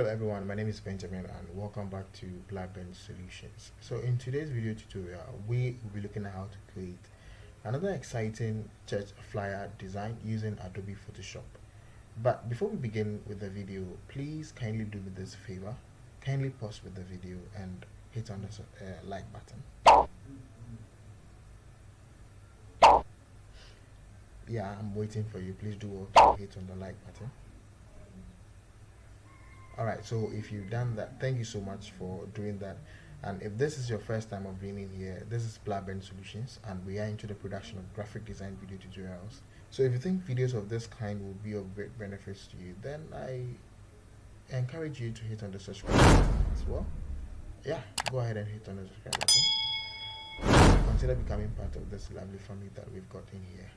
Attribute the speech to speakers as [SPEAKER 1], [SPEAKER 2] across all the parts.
[SPEAKER 1] everyone, my name is Benjamin and welcome back to BlabenSolutions. So in today's video tutorial, we will be looking at how to create another exciting church flyer design using Adobe Photoshop. But before we begin with the video, please kindly do me this favor. Kindly pause with the video and hit on the like button. Yeah, I'm waiting for you. Please do also hit on the like button. Alright, so if you've done that, thank you so much for doing that. And if this is your first time of being in here, this is BlabenSolutions and we are into the production of graphic design video tutorials. So if you think videos of this kind will be of great benefits to you, then I encourage you to hit on the subscribe button as well. Yeah, go ahead and hit on the subscribe button. Consider becoming part of this lovely family that we've got in here.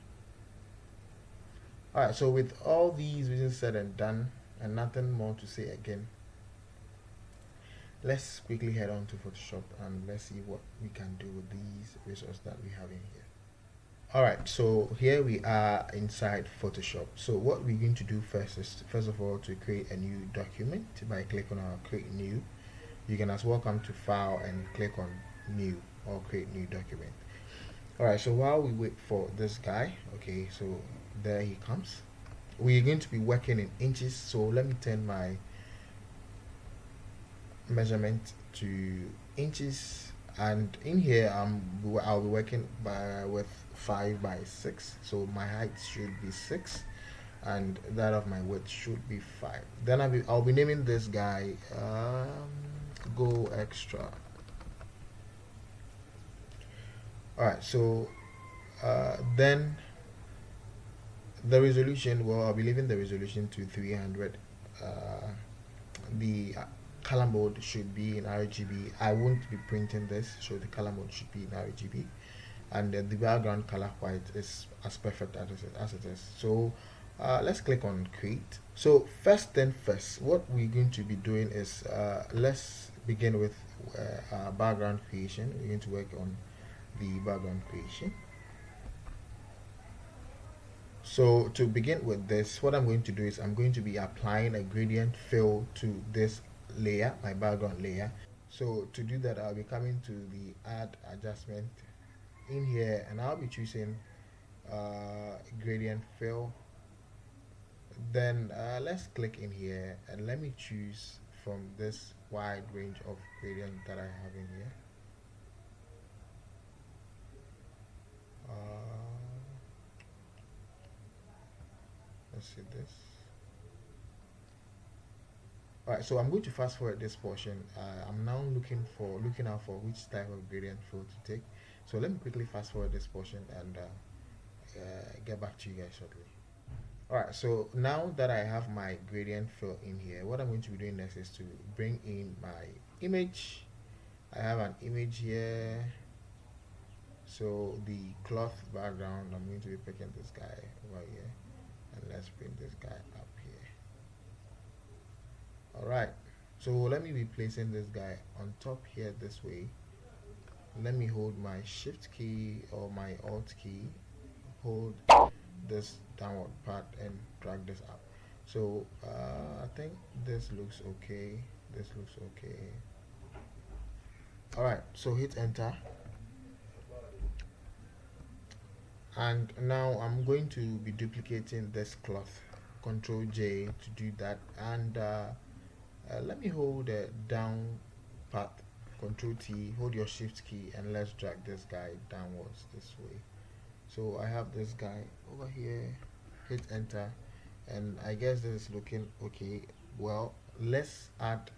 [SPEAKER 1] Alright, so with all these reasons said and done, and nothing more to say again, let's quickly head on to Photoshop and let's see what we can do with these resources that we have in here. Alright, so here we are inside Photoshop. So what we're going to do first is, first of all, to create a new document by clicking on create new. You can as well come to file and click on new or create new document. Alright, so while we wait for this guy, okay, so there he comes. We're going to be working in inches, so let me turn my measurement to inches, and in here I'll be working with 5 by 6, so my height should be 6 and that of my width should be 5. Then I'll be naming this guy Go Extra. Alright, so then the resolution, well, I'll be leaving the resolution to 300. The color mode should be in RGB. I won't be printing this, so the color mode should be in RGB, and the background color white is as perfect as it is. So let's click on create. So first thing first, what we're going to be doing is let's begin with background creation. We're going to work on the background creation. So to begin with this, what I'm going to do is I'm going to be applying a gradient fill to this layer, my background layer. So to do that, I'll be coming to the add adjustment in here and I'll be choosing gradient fill. Then let's click in here and let me choose from this wide range of gradient that I have in here. Let's see this. Alright, so I'm going to fast forward this portion. I'm now looking out for which type of gradient fill to take. So let me quickly fast forward this portion and get back to you guys shortly. Alright, so now that I have my gradient fill in here, what I'm going to be doing next is to bring in my image. I have an image here. So the cloth background, I'm going to be picking this guy over here. And let's bring this guy up here. Alright, so let me be placing this guy on top here this way. Let me hold my shift key or my alt key, hold this downward part and drag this up. So I think this looks okay. This looks okay. Alright, so hit enter. And now I'm going to be duplicating this cloth. Control J to do that, and let me hold the down path. Control T, hold your shift key and let's drag this guy downwards this way. So I have this guy over here. Hit enter, and I guess this is looking okay. Well, let's add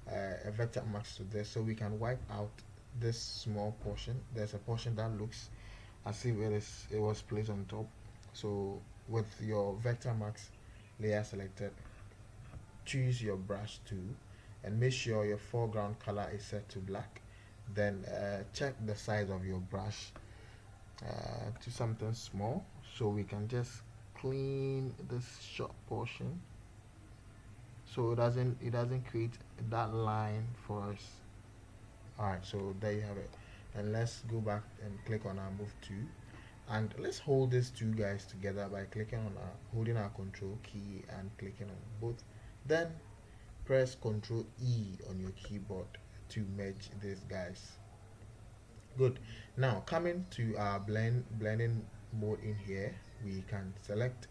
[SPEAKER 1] a vector max to this so we can wipe out this small portion. There's a portion that looks as if it was placed on top. So with your vector max layer selected, choose your brush tool and make sure your foreground color is set to black. Then check the size of your brush to something small so we can just clean this short portion so it doesn't create that line for us. Alright, so there you have it. And let's go back and click on our move to, and let's hold these two guys together by clicking on holding our control key and clicking on both. Then press Ctrl E on your keyboard to merge these guys. Good. Now coming to our blending mode in here, we can select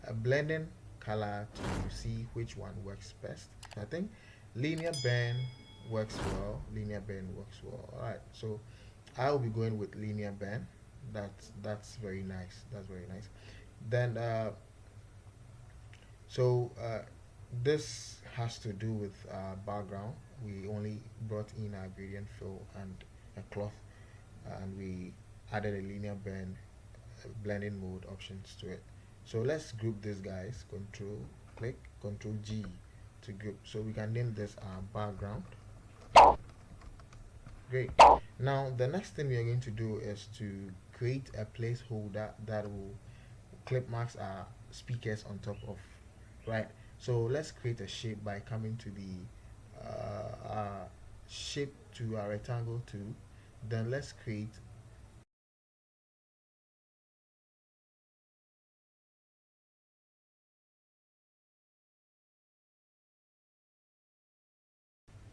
[SPEAKER 1] a blending color to see which one works best. I think linear bend works well. Linear bend works well. All right. So I'll be going with linear bend. That's very nice. That's very nice. Then so this has to do with background. We only brought in our gradient fill and a cloth, and we added a linear bend blending mode options to it. So let's group these guys. Control click, Control G to group. So we can name this background. Great. Now the next thing we are going to do is to create a placeholder that will clip marks our speakers on top of, right? So let's create a shape by coming to the shape to our rectangle tool. Then let's create.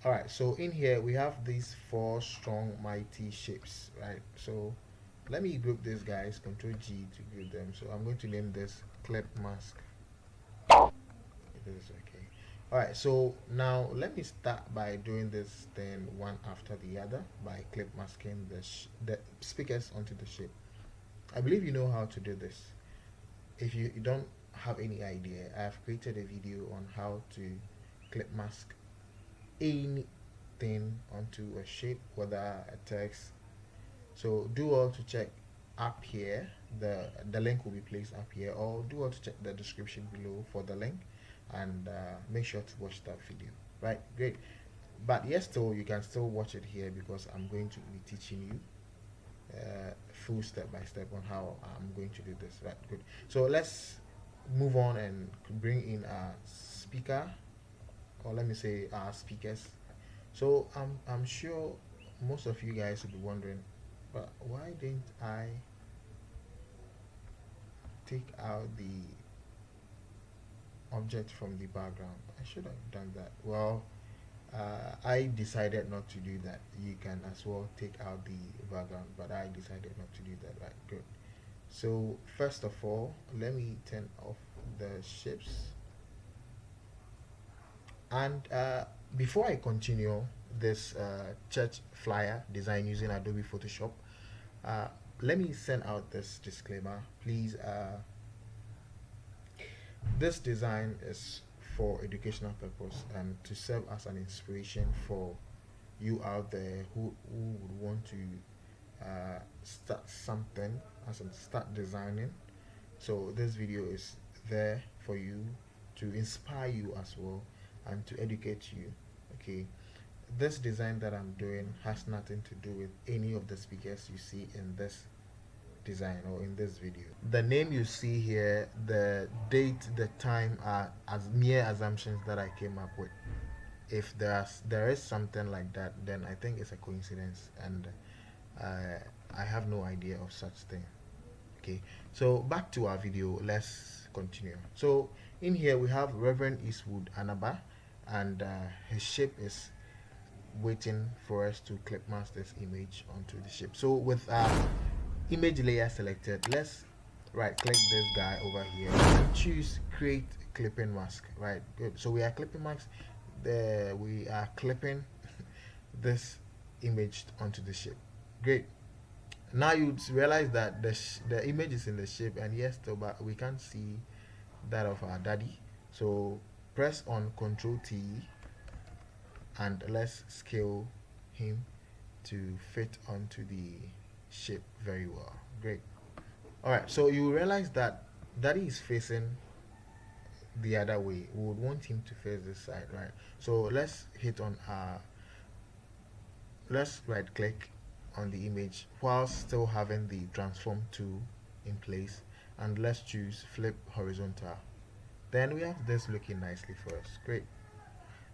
[SPEAKER 1] All right, so in here we have these four strong mighty shapes, right? So let me group these guys. Control G to group them. So I'm going to name this clip mask. This is okay. All right, so now let me start by doing this thing one after the other by clip masking the speakers onto the shape. I believe you know how to do this. If you don't have any idea, I have created a video on how to clip mask anything onto a shape, whether a text. So do all to check up here. The link will be placed up here, or do all to check the description below for the link, and make sure to watch that video. Right, great. But yes, still you can still watch it here because I'm going to be teaching you full step by step on how I'm going to do this. Right, good. So let's move on and bring in a speaker, or let me say our speakers. So I'm sure most of you guys will be wondering, but why didn't I take out the object from the background? I should have done that. Well, I decided not to do that. You can as well take out the background, but I decided not to do that. Right, good. So first of all, let me turn off the shapes. And before I continue this church flyer design using Adobe Photoshop, uh, let me send out this disclaimer. Please, this design is for educational purpose and to serve as an inspiration for you out there who would want to start something, as in start designing. So this video is there for you to inspire you as well and to educate you. Okay, this design that I'm doing has nothing to do with any of the speakers you see in this design or in this video. The name you see here, the date, the time are as mere assumptions that I came up with. If there is something like that, then I think it's a coincidence, and I have no idea of such thing. Okay, so back to our video. Let's continue. So in here we have Reverend Eastwood Anaba, and his shape is waiting for us to clip mask this image onto the shape. So with image layer selected, let's right click this guy over here and choose create clipping mask. Right, good. So we are clipping mask. We are clipping this image onto the shape. Great. Now you realize that the image is in the shape, and yes, still, but we can't see that of our daddy. So press on Ctrl T and let's scale him to fit onto the shape very well. Great. All right, so you realize that daddy is facing the other way. We would want him to face this side, right? So let's hit on let's right click on the image while still having the transform tool in place, and let's choose flip horizontal. Then we have this looking nicely for us. Great.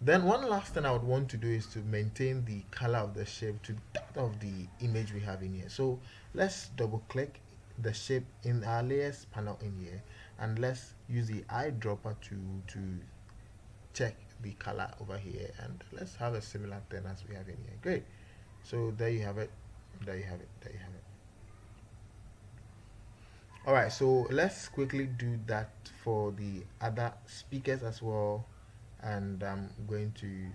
[SPEAKER 1] Then one last thing I would want to do is to maintain the color of the shape to that of the image we have in here. So let's double click the shape in our layers panel in here, and let's use the eyedropper to check the color over here, and let's have a similar thing as we have in here. Great. So there you have it. There you have it. There you have it. All right, so let's quickly do that for the other speakers as well, and I'm going to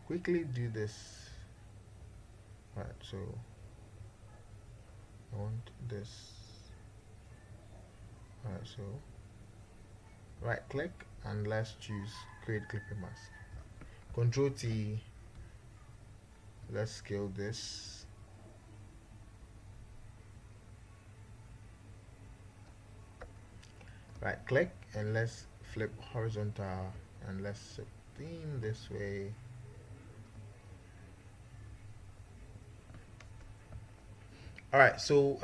[SPEAKER 1] quickly do this. All right, so I want this. All right, so right click and let's choose create clipping mask. Control T. Let's scale this. Right click and let's flip horizontal and let's theme this way. All right, so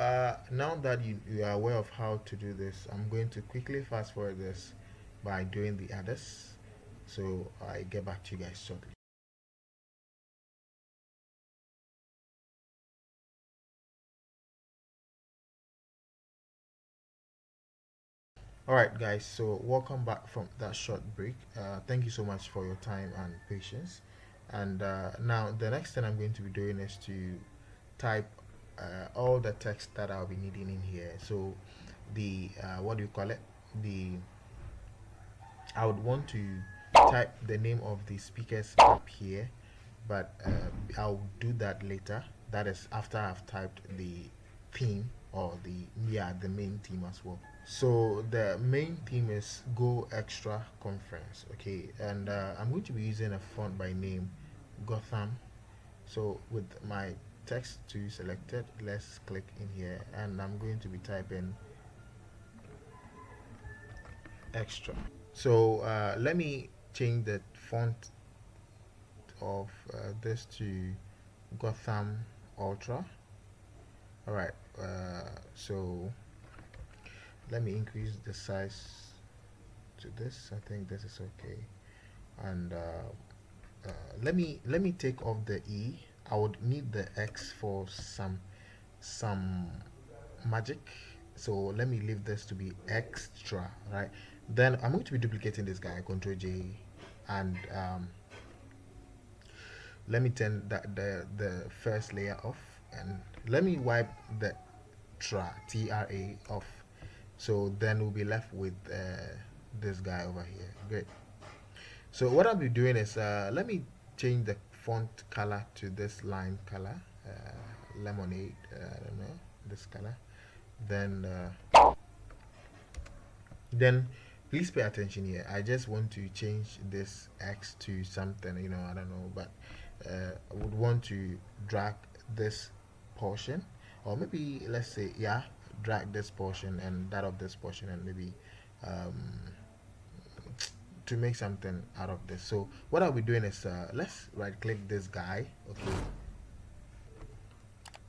[SPEAKER 1] now that you are aware of how to do this, I'm going to quickly fast forward this by doing the others. So I get back to you guys shortly. All right, guys, so welcome back from that short break. Thank you so much for your time and patience. And now the next thing I'm going to be doing is to type all the text that I'll be needing in here. So the what do you call it? The I would want to type the name of the speakers up here, but I'll do that later. That is after I've typed the theme or the main theme as well. So the main theme is Go Extra Conference, okay, and I'm going to be using a font by name Gotham. So with my text to selected, let's click in here, and I'm going to be typing extra. So let me change the font of this to Gotham Ultra. All right, so let me increase the size to this. I think this is okay, and let me take off the E. I would need the X for some magic, so let me leave this to be extra, right? Then I'm going to be duplicating this guy, Control J, and let me turn the first layer off, and let me wipe the tra off, so then we'll be left with this guy over here. Great. So what I'll be doing is let me change the font color to this line color, lemonade, I don't know, this color. Then please pay attention here. I just want to change this X to something, I don't know, but I would want to drag this portion, or maybe let's say, yeah, drag this portion and that of this portion, and maybe um, to make something out of this. So what I'll be doing is let's right click this guy, okay.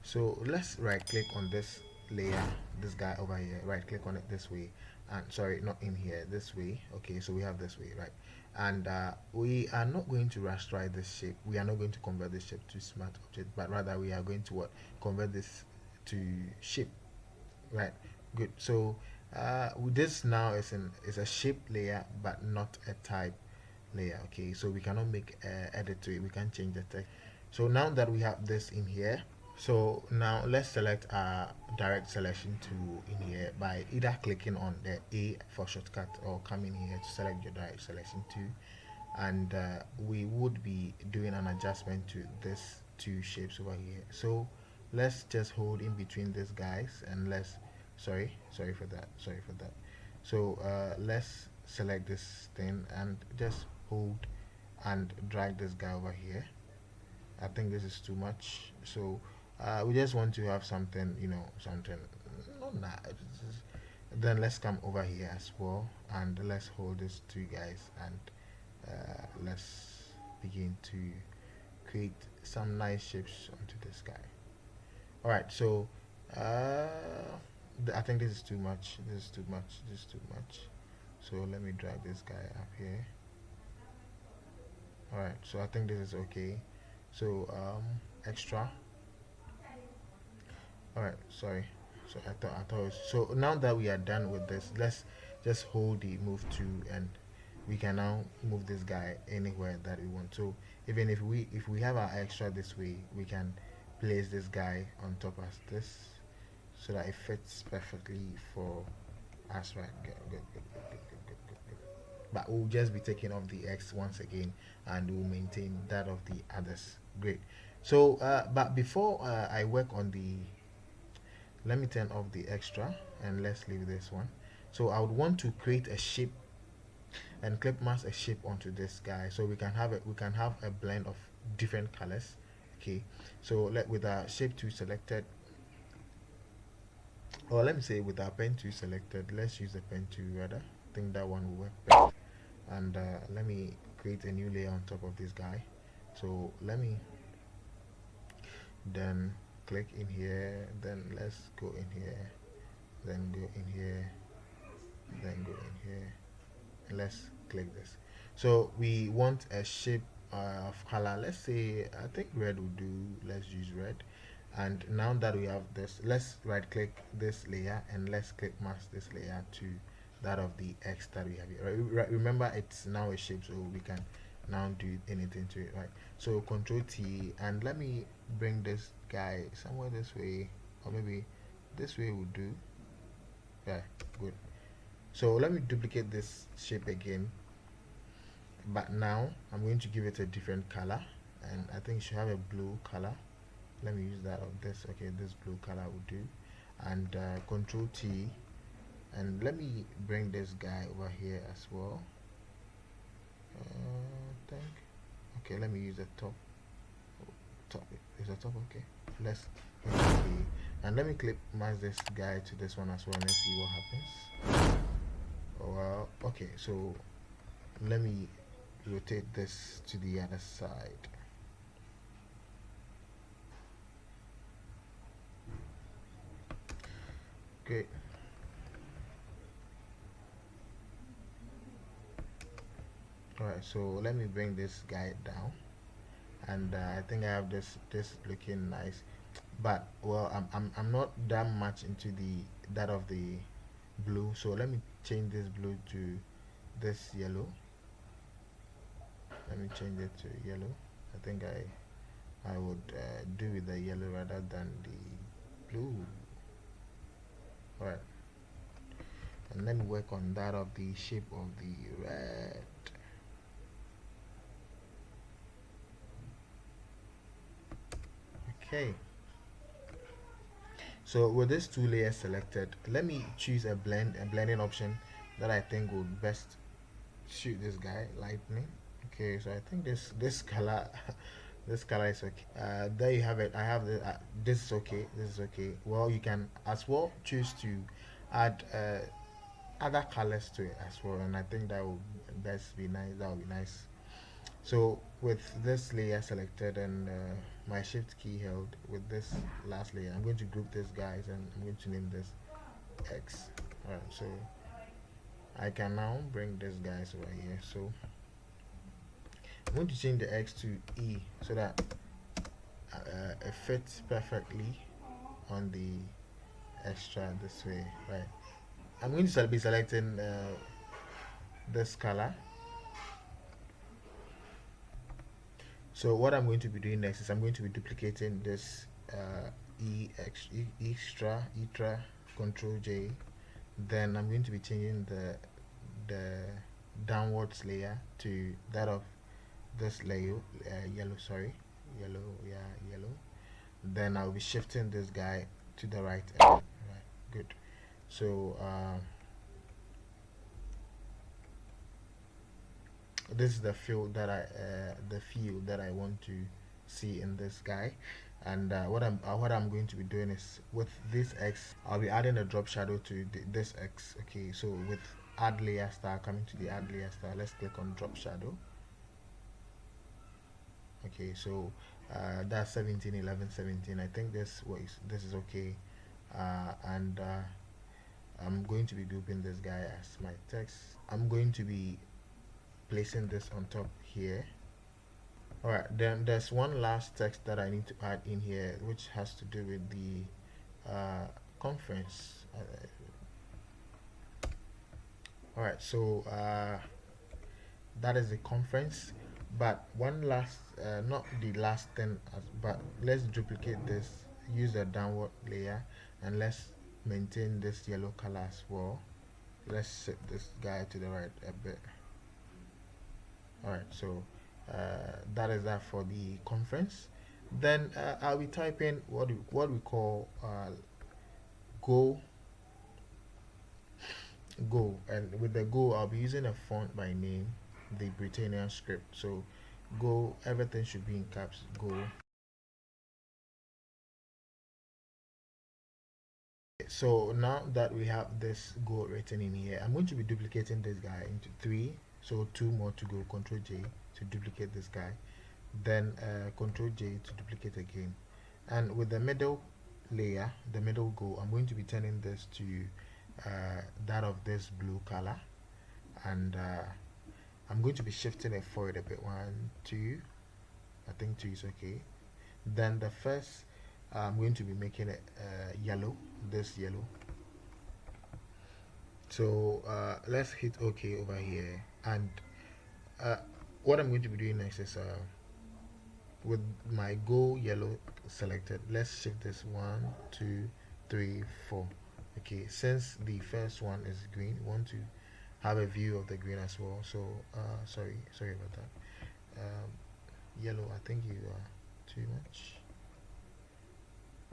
[SPEAKER 1] So let's right click on this layer, this guy over here, right click on it this way, and sorry, not in here, this way. Okay, so we have this way, right? And we are not going to rasterize this shape. We are not going to convert this shape to smart object, but rather we are going to what? Convert this to shape, right? Good. So this now is a shape layer, but not a type layer. Okay, so we cannot make edit to it. We can't change the text. So now that we have this in here, so now let's select our direct selection tool in here by either clicking on the A for shortcut or coming here to select your direct selection tool, and we would be doing an adjustment to this two shapes over here. So let's just hold in between these guys, and let's sorry for that. So let's select this thing and just hold and drag this guy over here. I think this is too much, so we just want to have something, something not that. Then let's come over here as well, and let's hold these two guys, and let's begin to create some nice shapes onto this guy. All right, so I think this is too much. This is too much. This is too much. So let me drag this guy up here. All right, so I think this is okay. So extra. All right, sorry. So I thought it was, so now that we are done with this, let's just hold the move to, and we can now move this guy anywhere that we want. So even if we have our extra this way, we can place this guy on top as this, so that it fits perfectly for us. Right, good. But we'll just be taking off the X once again, and we'll maintain that of the others. Great. So but before I work on the, let me turn off the extra and let's leave this one. So I would want to create a shape and clip mask a shape onto this guy, so we can have a blend of different colors. Okay, so with our shape tool selected, or let me say with our pen tool selected, let's use the pen tool rather. I think that one will work best. And let me create a new layer on top of this guy. So let me then click in here, then let's go in here, then go in here, then go in here, and let's click this. So we want a shape of color. Let's say, I think red will do. Let's use red. And now that we have this, let's right click this layer and let's click mask this layer to that of the X that we have here. Remember, it's now a shape, so we can now do anything to it, right? So Control T, and let me bring this guy somewhere this way, or maybe this way will do. Yeah, good. So let me duplicate this shape again, but now I'm going to give it a different color, and I think it should have a blue color. Let me use that of this. Okay, this blue color will do. And Control T, and let me bring this guy over here as well. Think. Okay, let me use the top. Is the top okay? Let's okay. And let me clip mask this guy to this one as well, and let's see what happens. Oh, well, okay, so let me rotate this to the other side. Great. Alright, so let me bring this guy down, and I think I have this looking nice, but well, I'm not that much into that of the blue, so let me change this blue to this yellow. Let me change it to yellow. I think I would do with the yellow rather than the blue. Alright, and let me work on that of the shape of the red. Okay, so with this two layers selected, let me choose a blending option that I think would best suit this guy, lightning. Okay, so I think this color this color is okay. There you have it. I have this is okay, this is okay. Well, you can as well choose to add other colors to it as well, and I think that would best be nice. That would be nice. So with this layer selected and my shift key held with this last layer, I'm going to group these guys and I'm going to name this X. Alright, so I can now bring these guys over here. So I'm going to change the X to E so that it fits perfectly on the extra this way, right? I'm going to be selecting this color. So what I'm going to be doing next is I'm going to be duplicating this extra Control J. Then I'm going to be changing the downwards layer to that of this layer, yellow. Sorry, yellow. Yeah, yellow. Then I'll be shifting this guy to the right. Right, good. So this is the field that I want to see in this guy, and what I'm going to be doing is with this X, I'll be adding a drop shadow to this X. Okay, so with add layer star, coming to the add layer star, let's click on drop shadow. Okay, so that's 17, 11, 17. I think this is okay, and I'm going to be grouping this guy as my text. I'm going to be placing this on top here. Alright, then there's one last text that I need to add in here, which has to do with the conference. Alright, so that is the conference. But one last, not the last thing, but let's duplicate this, use the downward layer, and let's maintain this yellow color as well. Let's set this guy to the right a bit. All right, so that is that for the conference. Then I'll be typing what we call go go, and with the go I'll be using a font by name, the Britannia script. So go, everything should be in caps, go. So now that we have this go written in here, I'm going to be duplicating this guy into three, so two more to go. Control J to duplicate this guy, then Control J to duplicate again. And with the middle layer, the middle go, I'm going to be turning this to that of this blue color, and I'm going to be shifting it forward a bit. One, two, I think two is okay. Then the first, I'm going to be making it yellow, this yellow. So let's hit OK over here, and what I'm going to be doing next is with my go yellow selected, let's shift this one, two, three, four. Okay, since the first one is green, we want to have a view of the green as well. So sorry about that. Yellow, I think you are too much.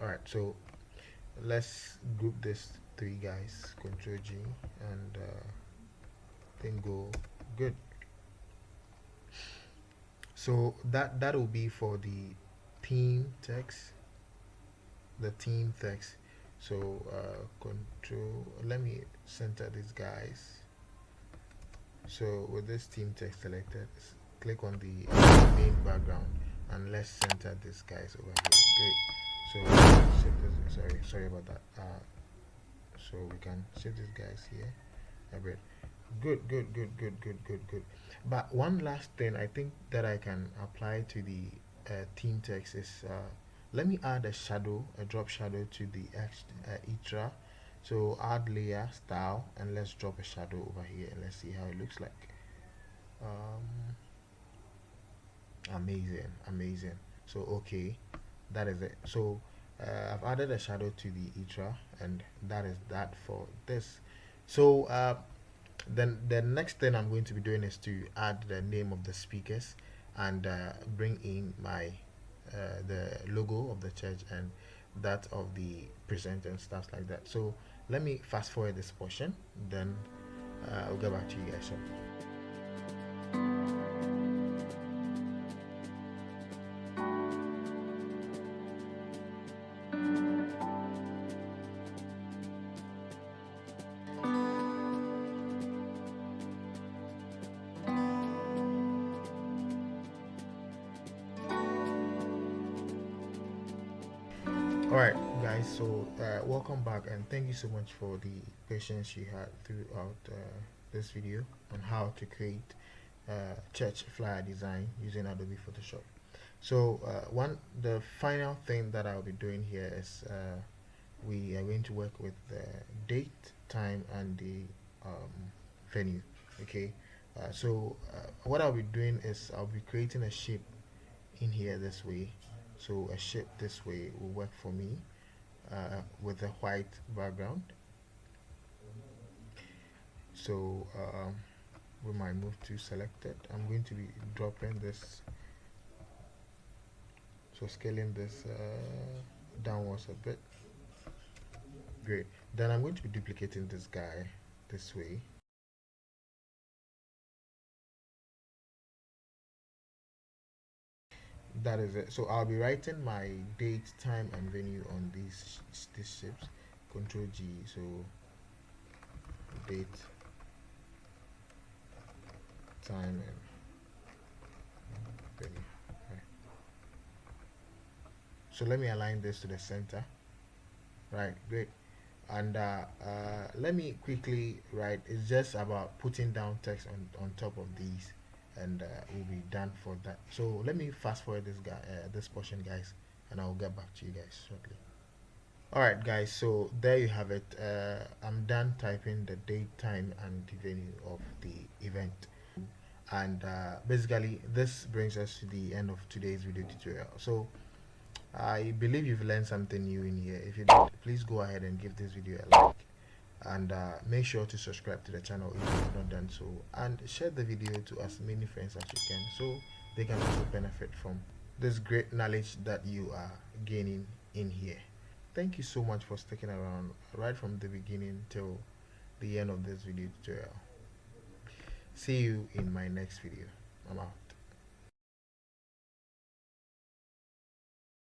[SPEAKER 1] All right, so let's group this three guys. Control G, and then go. Good. So that will be for the theme text, the theme text. So control, let me center these guys. So with this theme text selected, click on the main background, and let's center these guys over here. Great. So shift this, sorry about that. So we can shift these guys here a bit. Good. But one last thing I think that I can apply to the theme text is let me add a shadow, a drop shadow to the extra. So add layer style, and let's drop a shadow over here, and let's see how it looks like. Amazing. So okay, that is it. So I've added a shadow to the Itra, and that is that for this. So then the next thing I'm going to be doing is to add the name of the speakers, and bring in my the logo of the church and that of the presenter and stuff like that. So let me fast forward this portion, then I'll get back to you guys. So all right, guys, so welcome back, and thank you so much for the patience you had throughout this video on how to create church flyer design using Adobe Photoshop. So the final thing that I'll be doing here is we are going to work with the date, time, and the venue. Okay, so what I'll be doing is I'll be creating a shape in here this way. So a shape this way will work for me with a white background. So with my move to selected, I'm going to be dropping this, so scaling this downwards a bit. Great. Then I'm going to be duplicating this guy this way. That is it. So I'll be writing my date, time, and venue on these shapes. Control G. So date, time, and venue. Right. So let me align this to the center. Right. Great. And let me quickly write. It's just about putting down text on top of these, and we'll be done for that. So let me fast forward this portion, guys, and I'll get back to you guys shortly. All right, guys, so there you have it. I'm done typing the date, time, and the venue of the event. And basically this brings us to the end of today's video tutorial. So I believe you've learned something new in here. If you did, please go ahead and give this video a like, and make sure to subscribe to the channel if you have not done so, and share the video to as many friends as you can so they can also benefit from this great knowledge that you are gaining in here. Thank you so much for sticking around right from the beginning till the end of this video tutorial. See you in my next video. I'm out.